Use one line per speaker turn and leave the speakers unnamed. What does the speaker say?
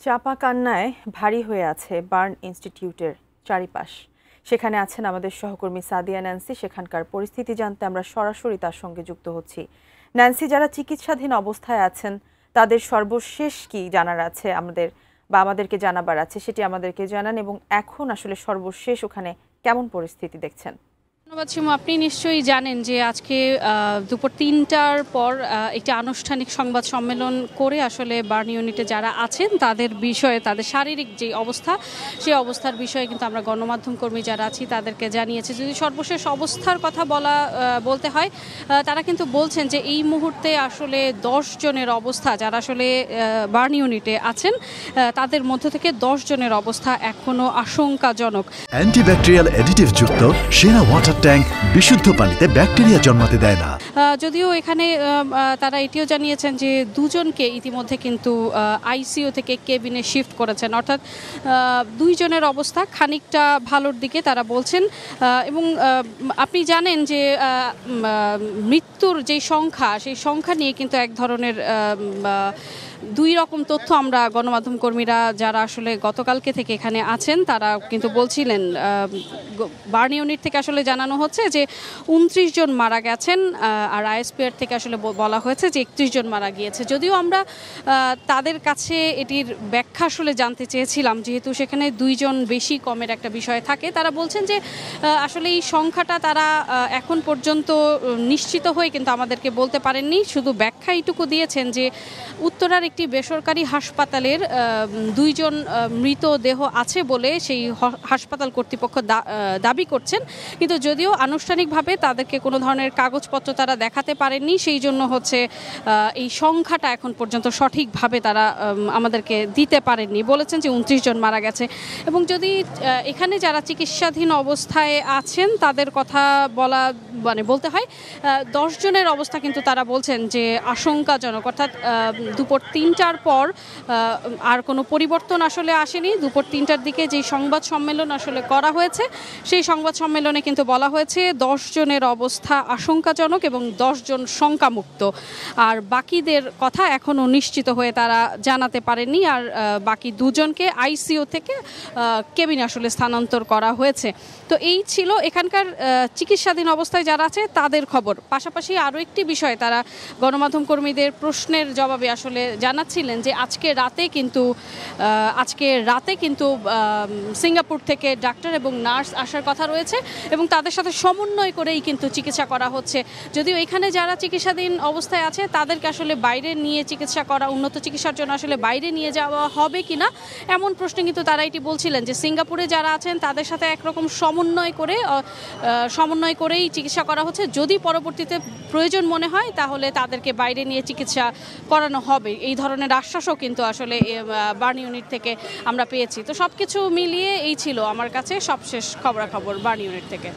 চাপা কান্নায় ভারী হয়ে আছে বার্ন ইনস্টিটিউটের চারিপাশ। সেখানে আছেন আমাদের সহকর্মী সাদিয়া ন্যান্সি। সেখানকার পরিস্থিতি জানতে আমরা সরাসরি তার সঙ্গে যুক্ত হচ্ছি। ন্যান্সি, যারা চিকিৎসাধীন অবস্থায় আছেন তাদের সর্বশেষ কি জানার আছে আমাদেরকে জানাবার আছে, সেটি আমাদেরকে জানান, এবং এখন আসলে সর্বশেষ ওখানে কেমন পরিস্থিতি দেখছেন?
ধন্যবাদ শিমু। আপনি নিশ্চয়ই জানেন যে আজকে দুপুর ৩টার পর একটি আনুষ্ঠানিক সংবাদ সম্মেলন করে আসলে বার্ন ইউনিটে যারা আছেন তাদের বিষয়ে, তাদের শারীরিক যে অবস্থা, সেই অবস্থার বিষয়ে কিন্তু আমরা গণমাধ্যম কর্মী যারা আছি তাদেরকে জানিয়েছি। যদি সর্বশেষ অবস্থার কথা বলতে হয়, তারা কিন্তু বলছেন যে এই মুহূর্তে আসলে 10 জনের অবস্থা, যারা আসলে বার্ন ইউনিটে আছেন তাদের মধ্য থেকে 10 জনের অবস্থা এখনো আশঙ্কাজনক।
অ্যান্টিব্যাকটেরিয়াল অ্যাডিটিভ যুক্ত সেরা ওয়াটার ট্যাঙ্ক বিশুদ্ধ পানিতে ব্যাকটেরিয়া জন্মাতে দেয় না।
যদিও এখানে তারা এটিও জানিয়েছেন যে 2 জনকে ইতিমধ্যে কিন্তু আইসিইউ থেকে কেবিনে শিফট করেছেন, অর্থাৎ 2 জনের অবস্থা খানিকটা ভালোর দিকে তারা বলছেন। এবং আপনি জানেন যে মৃত্যুর যে সংখ্যা, সেই সংখ্যা নিয়ে কিন্তু এক ধরনের 2 রকম তথ্য আমরা গণমাধ্যম কর্মীরা যারা আসলে গতকালকে থেকে এখানে আছেন তারা কিন্তু বলছিলেন। বার্ন ইউনিট থেকে আসলে জানানো হচ্ছে যে 29 জন মারা গেছেন, আর আইএসপিআর থেকে আসলে বলা হয়েছে যে 31 জন মারা গিয়েছে। যদিও আমরা তাদের কাছে এটির ব্যাখ্যা আসলে জানতে চেয়েছিলাম, যেহেতু সেখানে 2 জন বেশি কমের একটা বিষয় থাকে। তারা বলছেন যে আসলে এই সংখ্যাটা তারা এখন পর্যন্ত নিশ্চিত হয়ে কিন্তু আমাদেরকে বলতে পারেননি, শুধু ব্যাখ্যা এইটুকু দিয়েছেন যে উত্তরার একটি বেসরকারি হাসপাতালের 2 জন মৃতদেহ আছে বলে সেই হাসপাতাল কর্তৃপক্ষ দাবি করছেন, কিন্তু যদিও আনুষ্ঠানিকভাবে তাদেরকে কোনো ধরনের কাগজপত্র তারা দেখাতে পারেননি, সেই জন্য হচ্ছে এই সংখ্যাটা এখন পর্যন্ত সঠিকভাবে তারা আমাদেরকে দিতে পারেননি। বলেছেন যে 29 জন মারা গেছে। এবং যদি এখানে যারা চিকিৎসাধীন অবস্থায় আছেন তাদের কথা বলতে হয়, 10 জনের অবস্থা কিন্তু তারা বলছেন যে আশঙ্কাজনক, অর্থাৎ দুপুর 3টার পর আর কোনো পরিবর্তন আসলে আসেনি। দুপুর 3টার দিকে যে সংবাদ সম্মেলন আসলে করা হয়েছে, সেই সংবাদ সম্মেলনে কিন্তু বলা হয়েছে 10 জনের অবস্থা আশঙ্কাজনক এবং 10 জন শঙ্কামুক্ত, আর বাকিদের কথা এখনও নিশ্চিত হয়ে তারা জানাতে পারেননি। আর বাকি 2 জনকে আইসিইউ থেকে কেবিনে আসলে স্থানান্তর করা হয়েছে। তো এই ছিল এখানকার চিকিৎসাধীন অবস্থায় যারা আছে তাদের খবর। পাশাপাশি আরও একটি বিষয় তারা গণমাধ্যম কর্মীদের প্রশ্নের জবাবে আসলে জানাচ্ছিলেন যে আজকে রাতে কিন্তু সিঙ্গাপুর থেকে ডাক্তার এবং নার্স আসার কথা রয়েছে এবং তাদের সাথে সমন্বয় করেই কিন্তু চিকিৎসা করা হচ্ছে। যদিও এখানে যারা চিকিৎসাধীন অবস্থায় আছে তাদেরকে আসলে বাইরে নিয়ে চিকিৎসা করা, উন্নত চিকিৎসার জন্য আসলে বাইরে নিয়ে যাওয়া হবে কিনা এমন প্রশ্নে কিন্তু তারা এটি বলছিলেন যে সিঙ্গাপুরে যারা আছেন তাদের সাথে একরকম সমন্বয় করেই চিকিৎসা করা হচ্ছে। যদি পরবর্তীতে প্রয়োজন মনে হয় তাহলে তাদেরকে বাইরে নিয়ে চিকিৎসা করানো হবে, এই ধরনের আশ্বাসও কিন্তু আসলে বার্ন ইউনিট থেকে আমরা পেয়েছি। তো সবকিছু মিলিয়ে এই ছিল আমার কাছে সবশেষ খবরাখবর বার্ন ইউনিট থেকে।